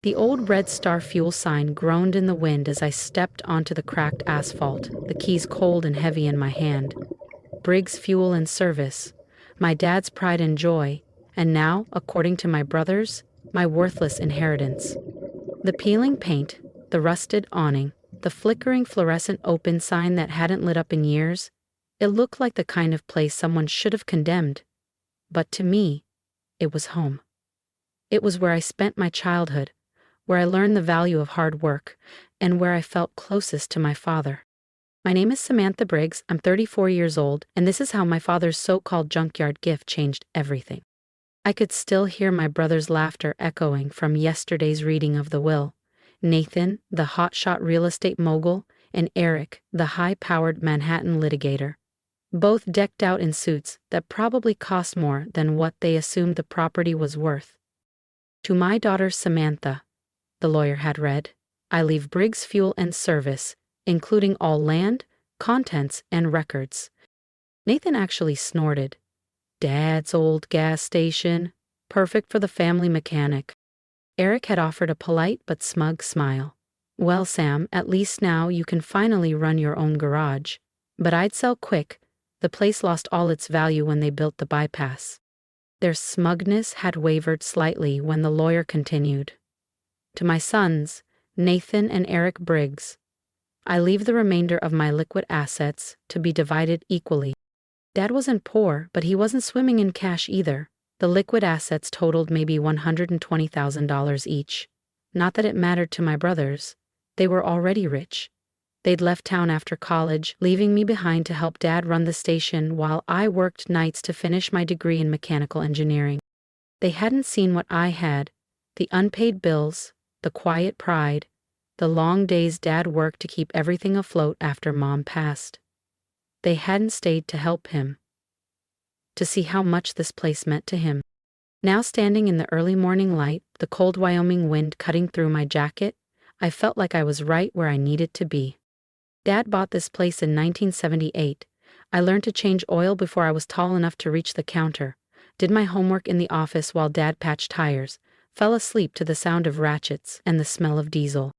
The old Red Star fuel sign groaned in the wind as I stepped onto the cracked asphalt, the keys cold and heavy in my hand. Briggs Fuel and Service, my dad's pride and joy, and now, according to my brothers, my worthless inheritance. The peeling paint, the rusted awning, the flickering fluorescent open sign that hadn't lit up in years, it looked like the kind of place someone should have condemned. But to me, it was home. It was where I spent my childhood, where I learned the value of hard work, and where I felt closest to my father. My name is Samantha Briggs, I'm 34 years old, and this is how my father's so-called junkyard gift changed everything. I could still hear my brother's laughter echoing from yesterday's reading of the will. Nathan, the hotshot real estate mogul, and Eric, the high-powered Manhattan litigator. Both decked out in suits that probably cost more than what they assumed the property was worth. To my daughter Samantha, the lawyer had read, I leave Briggs Fuel and Service, including all land, contents, and records. Nathan actually snorted. Dad's old gas station, perfect for the family mechanic. Eric had offered a polite but smug smile. Well, Sam, at least now you can finally run your own garage. But I'd sell quick. The place lost all its value when they built the bypass. Their smugness had wavered slightly when the lawyer continued. To my sons, Nathan and Eric Briggs, I leave the remainder of my liquid assets to be divided equally. Dad wasn't poor, but he wasn't swimming in cash either. The liquid assets totaled maybe $120,000 each. Not that it mattered to my brothers. They were already rich. They'd left town after college, leaving me behind to help Dad run the station while I worked nights to finish my degree in mechanical engineering. They hadn't seen what I had, the unpaid bills, the quiet pride, the long days Dad worked to keep everything afloat after Mom passed. They hadn't stayed to help him, to see how much this place meant to him. Now standing in the early morning light, the cold Wyoming wind cutting through my jacket, I felt like I was right where I needed to be. Dad bought this place in 1978. I learned to change oil before I was tall enough to reach the counter, did my homework in the office while Dad patched tires, fell asleep to the sound of ratchets and the smell of diesel.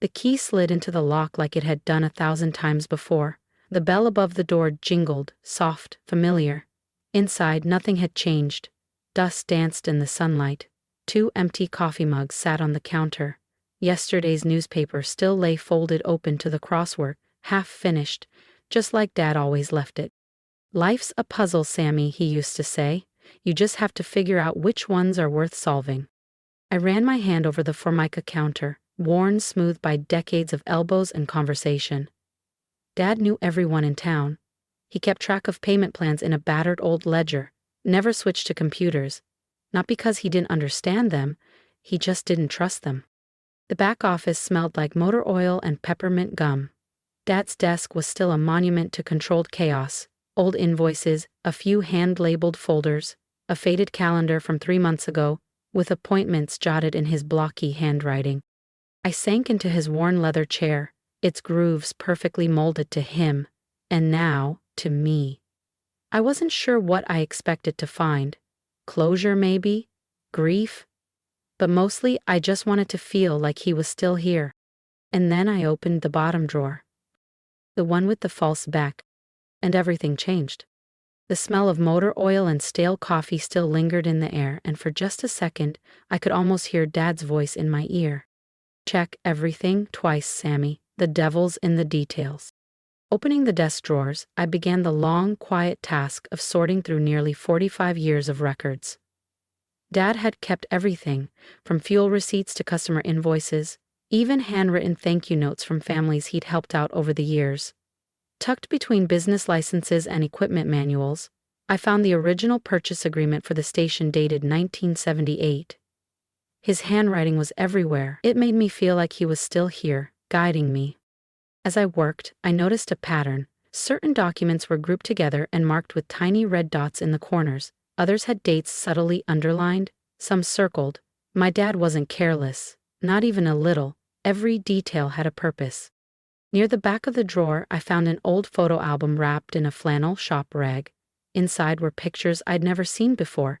The key slid into the lock like it had done 1,000 times before. The bell above the door jingled, soft, familiar. Inside, nothing had changed. Dust danced in the sunlight. 2 empty coffee mugs sat on the counter. Yesterday's newspaper still lay folded open to the crossword, half finished, just like Dad always left it. Life's a puzzle, Sammy, he used to say. You just have to figure out which ones are worth solving. I ran my hand over the Formica counter, worn smooth by decades of elbows and conversation. Dad knew everyone in town. He kept track of payment plans in a battered old ledger, never switched to computers. Not because he didn't understand them, he just didn't trust them. The back office smelled like motor oil and peppermint gum. Dad's desk was still a monument to controlled chaos. Old invoices, a few hand-labeled folders, a faded calendar from 3 months ago, with appointments jotted in his blocky handwriting. I sank into his worn leather chair, its grooves perfectly molded to him, and now, to me. I wasn't sure what I expected to find. Closure, maybe? Grief? But mostly, I just wanted to feel like he was still here. And then I opened the bottom drawer. The one with the false back. And everything changed. The smell of motor oil and stale coffee still lingered in the air, and for just a second, I could almost hear Dad's voice in my ear. Check everything twice, Sammy. The devil's in the details. Opening the desk drawers, I began the long, quiet task of sorting through nearly 45 years of records. Dad had kept everything, from fuel receipts to customer invoices, even handwritten thank you notes from families he'd helped out over the years. Tucked between business licenses and equipment manuals, I found the original purchase agreement for the station dated 1978. His handwriting was everywhere. It made me feel like he was still here, guiding me. As I worked, I noticed a pattern. Certain documents were grouped together and marked with tiny red dots in the corners. Others had dates subtly underlined, some circled. My dad wasn't careless, not even a little. Every detail had a purpose. Near the back of the drawer, I found an old photo album wrapped in a flannel shop rag. Inside were pictures I'd never seen before.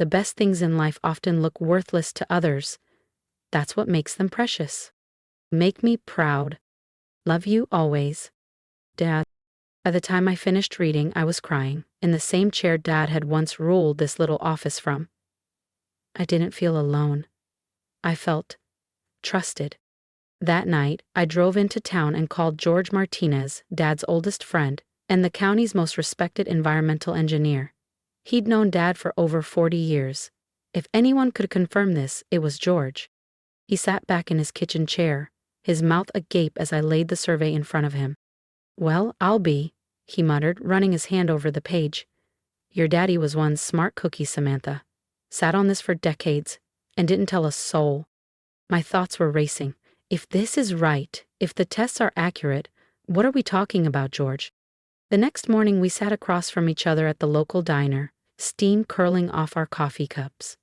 The best things in life often look worthless to others. That's what makes them precious. Make me proud. Love you always. Dad. By the time I finished reading, I was crying, in the same chair Dad had once ruled this little office from. I didn't feel alone. I felt trusted. That night, I drove into town and called George Martinez, Dad's oldest friend, and the county's most respected environmental engineer. He'd known Dad for over 40 years. If anyone could confirm this, it was George. He sat back in his kitchen chair, his mouth agape as I laid the survey in front of him. Well, I'll be, he muttered, running his hand over the page. Your daddy was one smart cookie, Samantha. Sat on this for decades, and didn't tell a soul. My thoughts were racing. If this is right, if the tests are accurate, what are we talking about, George? The next morning we sat across from each other at the local diner, steam curling off our coffee cups.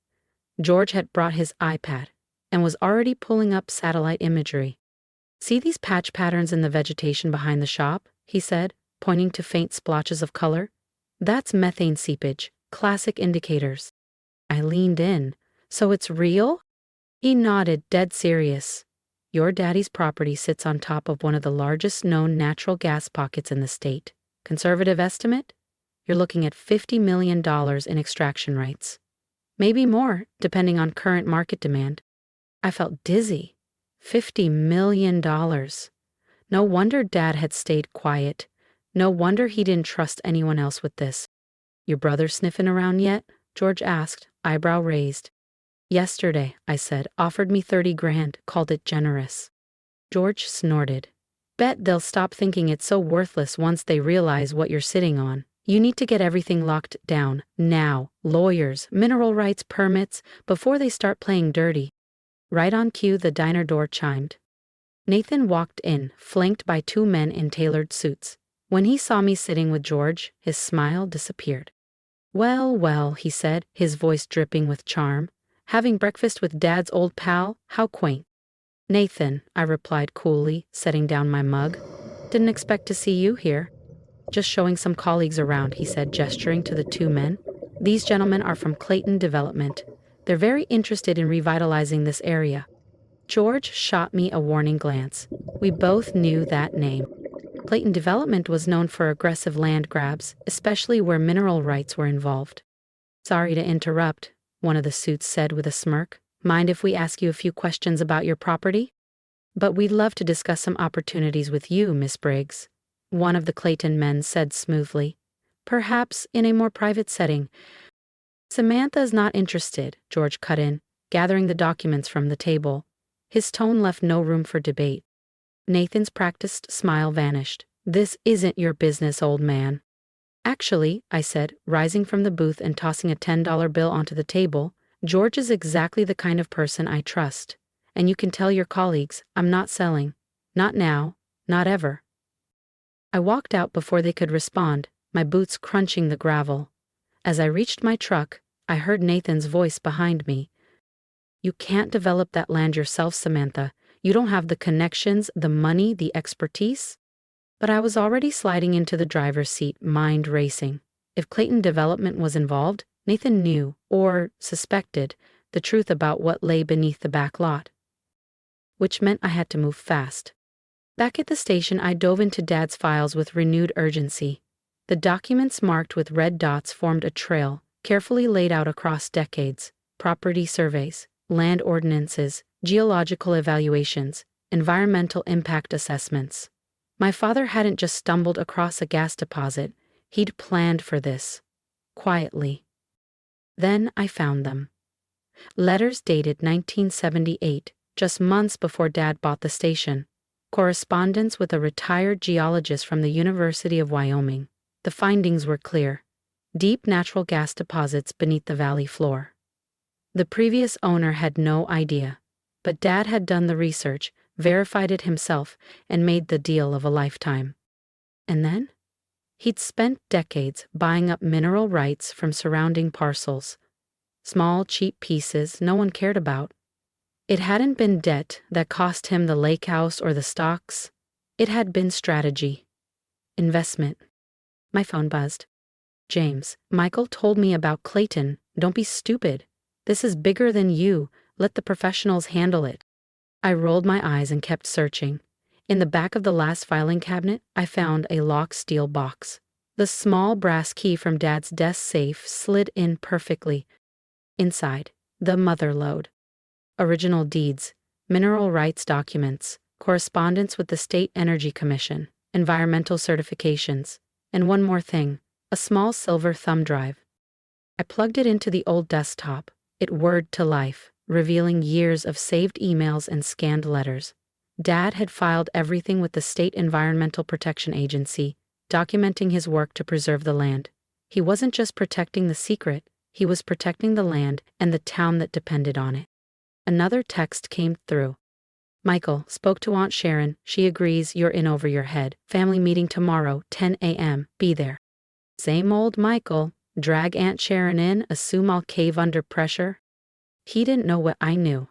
George had brought his iPad and was already pulling up satellite imagery. See these patch patterns in the vegetation behind the shop, he said, pointing to faint splotches of color. That's methane seepage, classic indicators. I leaned in. So it's real? He nodded, dead serious. Your daddy's property sits on top of one of the largest known natural gas pockets in the state. Conservative estimate? You're looking at $50 million in extraction rights. Maybe more, depending on current market demand. I felt dizzy. $50 million. No wonder Dad had stayed quiet. No wonder he didn't trust anyone else with this. Your brother sniffing around yet? George asked, eyebrow raised. Yesterday, I said, offered me 30 grand, called it generous. George snorted. Bet they'll stop thinking it's so worthless once they realize what you're sitting on. You need to get everything locked down, now. Lawyers, mineral rights permits, before they start playing dirty. Right on cue, the diner door chimed. Nathan walked in, flanked by 2 men in tailored suits. When he saw me sitting with George, his smile disappeared. Well, well, he said, his voice dripping with charm. Having breakfast with Dad's old pal? How quaint. Nathan, I replied coolly, setting down my mug. Didn't expect to see you here. Just showing some colleagues around, he said, gesturing to the 2 men. These gentlemen are from Clayton Development. They're very interested in revitalizing this area. George shot me a warning glance. We both knew that name. Clayton Development was known for aggressive land grabs, especially where mineral rights were involved. Sorry to interrupt, one of the suits said with a smirk. Mind if we ask you a few questions about your property? But we'd love to discuss some opportunities with you, Miss Briggs, one of the Clayton men said smoothly. Perhaps in a more private setting. Samantha's not interested, George cut in, gathering the documents from the table. His tone left no room for debate. Nathan's practiced smile vanished. This isn't your business, old man. Actually, I said, rising from the booth and tossing a $10 bill onto the table, George is exactly the kind of person I trust. And you can tell your colleagues, I'm not selling. Not now. Not ever. I walked out before they could respond, my boots crunching the gravel. As I reached my truck, I heard Nathan's voice behind me. You can't develop that land yourself, Samantha. You don't have the connections, the money, the expertise. But I was already sliding into the driver's seat, mind racing. If Clayton Development was involved, Nathan knew, or suspected, the truth about what lay beneath the back lot. Which meant I had to move fast. Back at the station, I dove into Dad's files with renewed urgency. The documents marked with red dots formed a trail, carefully laid out across decades: property surveys, land ordinances, geological evaluations, environmental impact assessments. My father hadn't just stumbled across a gas deposit, he'd planned for this. Quietly. Then I found them. Letters dated 1978, just months before Dad bought the station. Correspondence with a retired geologist from the University of Wyoming. The findings were clear. Deep natural gas deposits beneath the valley floor. The previous owner had no idea, but Dad had done the research, verified it himself, and made the deal of a lifetime. And then? He'd spent decades buying up mineral rights from surrounding parcels. Small, cheap pieces no one cared about. It hadn't been debt that cost him the lake house or the stocks. It had been strategy. Investment. My phone buzzed. James, Michael told me about Clayton, Don't be stupid. This is bigger than you. Let the professionals handle it. I rolled my eyes and kept searching. In the back of the last filing cabinet, I found a locked steel box. The small brass key from Dad's desk safe slid in perfectly. Inside, the mother lode. Original deeds, mineral rights documents, correspondence with the State Energy Commission, environmental certifications, and one more thing, a small silver thumb drive. I plugged it into the old desktop. It whirred to life, revealing years of saved emails and scanned letters. Dad had filed everything with the State Environmental Protection Agency, documenting his work to preserve the land. He wasn't just protecting the secret, he was protecting the land and the town that depended on it. Another text came through. Michael, spoke to Aunt Sharon. She agrees you're in over your head. Family meeting tomorrow, 10 a.m. Be there. Same old Michael. Drag Aunt Sharon in, assume I'll cave under pressure. He didn't know what I knew.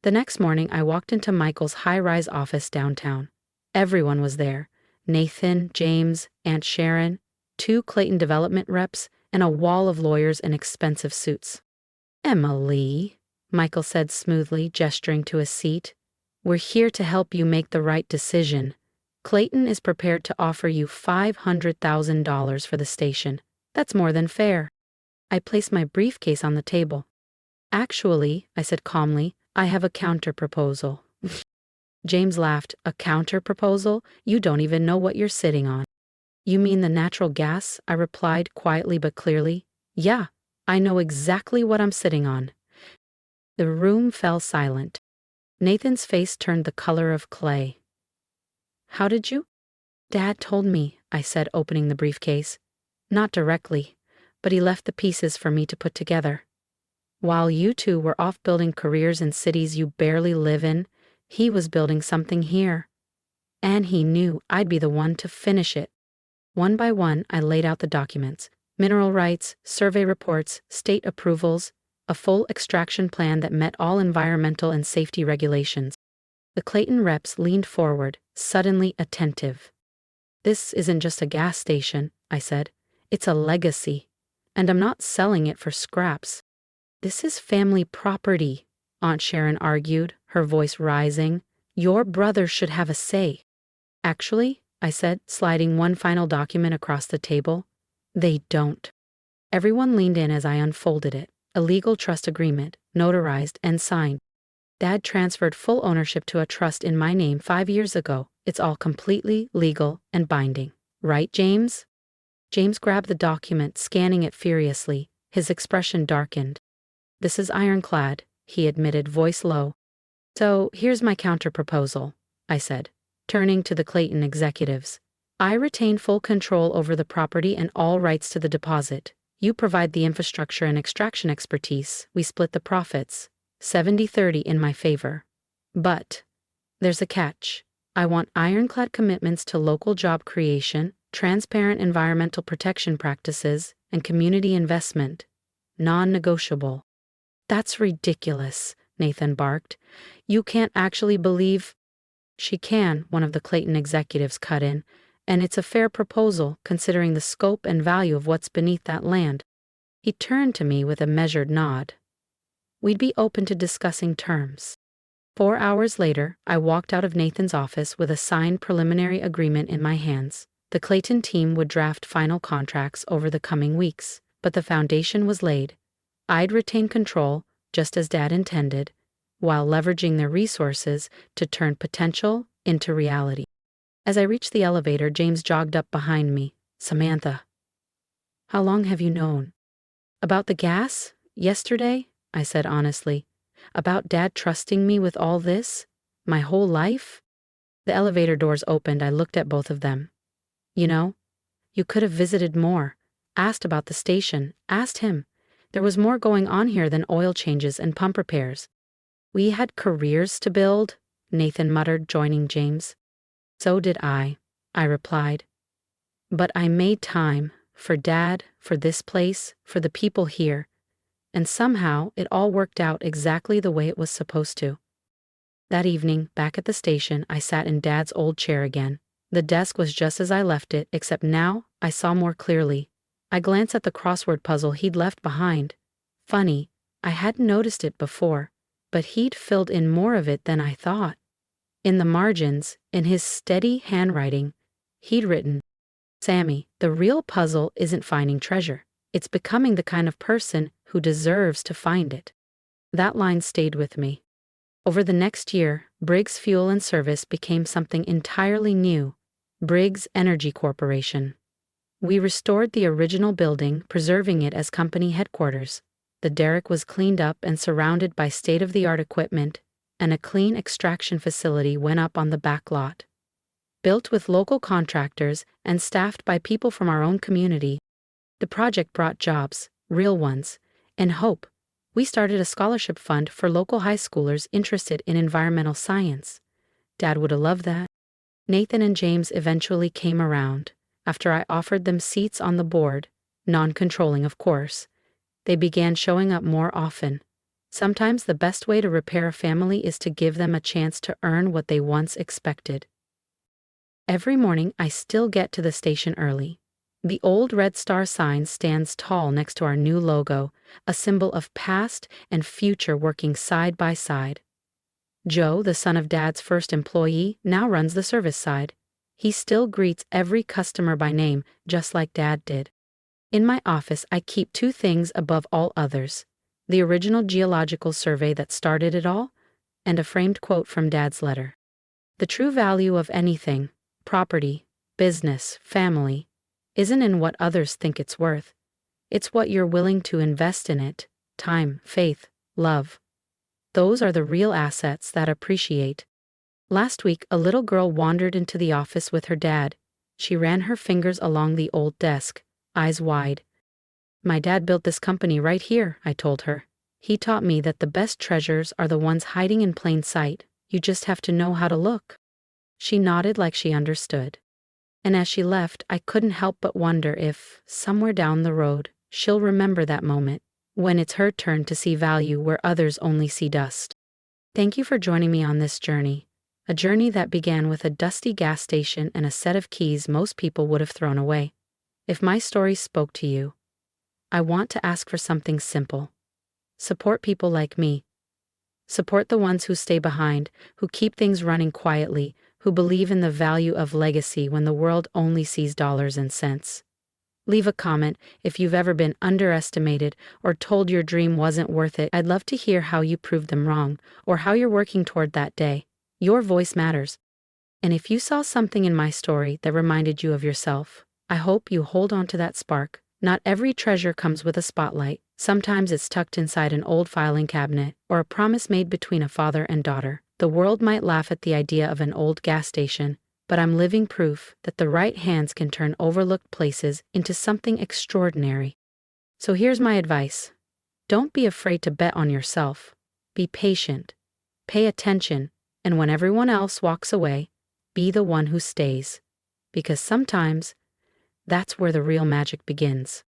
The next morning, I walked into Michael's high-rise office downtown. Everyone was there. Nathan, James, Aunt Sharon, 2 Clayton development reps, and a wall of lawyers in expensive suits. Emily, Michael said smoothly, gesturing to a seat. We're here to help you make the right decision. Clayton is prepared to offer you $500,000 for the station. That's more than fair. I placed my briefcase on the table. Actually, I said calmly, I have a counter-proposal. James laughed. A counter-proposal? You don't even know what you're sitting on. You mean the natural gas? I replied quietly but clearly. Yeah, I know exactly what I'm sitting on. The room fell silent. Nathan's face turned the color of clay. How did you? Dad told me, I said, opening the briefcase. Not directly, but he left the pieces for me to put together. While you two were off building careers in cities you barely live in, he was building something here. And he knew I'd be the one to finish it. One by one, I laid out the documents. Mineral rights, survey reports, state approvals, a full extraction plan that met all environmental and safety regulations. The Clayton reps leaned forward, suddenly attentive. This isn't just a gas station, I said. It's a legacy. And I'm not selling it for scraps. This is family property, Aunt Sharon argued, her voice rising. Your brother should have a say. Actually, I said, sliding one final document across the table, they don't. Everyone leaned in as I unfolded it. A legal trust agreement, notarized and signed. Dad transferred full ownership to a trust in my name 5 years ago. It's all completely legal and binding. Right, James? James grabbed the document, scanning it furiously. His expression darkened. This is ironclad, he admitted, voice low. So here's my counter-proposal, I said, turning to the Clayton executives. I retain full control over the property and all rights to the deposit. You provide the infrastructure and extraction expertise. We split the profits. 70-30 in my favor. But there's a catch. I want ironclad commitments to local job creation, transparent environmental protection practices, and community investment. Non-negotiable. That's ridiculous, Nathan barked. You can't actually believe... She can, one of the Clayton executives cut in, and it's a fair proposal considering the scope and value of what's beneath that land. He turned to me with a measured nod. We'd be open to discussing terms. 4 hours later, I walked out of Nathan's office with a signed preliminary agreement in my hands. The Clayton team would draft final contracts over the coming weeks, but the foundation was laid. I'd retain control, just as Dad intended, while leveraging their resources to turn potential into reality. As I reached the elevator, James jogged up behind me. Samantha. How long have you known? About the gas? Yesterday? I said honestly. About Dad trusting me with all this? My whole life? The elevator doors opened. I looked at both of them. You know, you could have visited more, asked about the station, asked him. There was more going on here than oil changes and pump repairs. We had careers to build, Nathan muttered, joining James. So did I replied. But I made time, for Dad, for this place, for the people here. And somehow it all worked out exactly the way it was supposed to. That evening, back at the station, I sat in Dad's old chair again. The desk was just as I left it, except now I saw more clearly. I glanced at the crossword puzzle he'd left behind. Funny, I hadn't noticed it before, but he'd filled in more of it than I thought. In the margins, in his steady handwriting, he'd written, "Sammy, the real puzzle isn't finding treasure. It's becoming the kind of person who deserves to find it." That line stayed with me. Over the next year, Briggs Fuel Service became something entirely new, Briggs Energy Corporation. We restored the original building, preserving it as company headquarters. The derrick was cleaned up and surrounded by state-of-the-art equipment, and a clean extraction facility went up on the back lot. Built with local contractors and staffed by people from our own community, the project brought jobs, real ones, and hope. We started a scholarship fund for local high schoolers interested in environmental science. Dad would have loved that. Nathan and James eventually came around. After I offered them seats on the board, non-controlling of course, they began showing up more often. Sometimes the best way to repair a family is to give them a chance to earn what they once expected. Every morning I still get to the station early. The old red star sign stands tall next to our new logo, a symbol of past and future working side by side. Joe, the son of Dad's first employee, now runs the service side. He still greets every customer by name, just like Dad did. In my office, I keep two things above all others: the original geological survey that started it all, and a framed quote from Dad's letter. The true value of anything, property, business, family, isn't in what others think it's worth. It's what you're willing to invest in it: time, faith, love. Those are the real assets that appreciate. Last week, a little girl wandered into the office with her dad. She ran her fingers along the old desk, eyes wide. "My dad built this company right here," I told her. "He taught me that the best treasures are the ones hiding in plain sight. You just have to know how to look." She nodded like she understood. And as she left, I couldn't help but wonder if, somewhere down the road, she'll remember that moment, when it's her turn to see value where others only see dust. Thank you for joining me on this journey. A journey that began with a dusty gas station and a set of keys most people would have thrown away. If my story spoke to you, I want to ask for something simple. Support people like me. Support the ones who stay behind, who keep things running quietly, who believe in the value of legacy when the world only sees dollars and cents. Leave a comment if you've ever been underestimated or told your dream wasn't worth it. I'd love to hear how you proved them wrong, or how you're working toward that day. Your voice matters. And if you saw something in my story that reminded you of yourself, I hope you hold on to that spark. Not every treasure comes with a spotlight. Sometimes it's tucked inside an old filing cabinet, or a promise made between a father and daughter. The world might laugh at the idea of an old gas station, but I'm living proof that the right hands can turn overlooked places into something extraordinary. So here's my advice. Don't be afraid to bet on yourself. Be patient. Pay attention, and when everyone else walks away, be the one who stays. Because sometimes, that's where the real magic begins.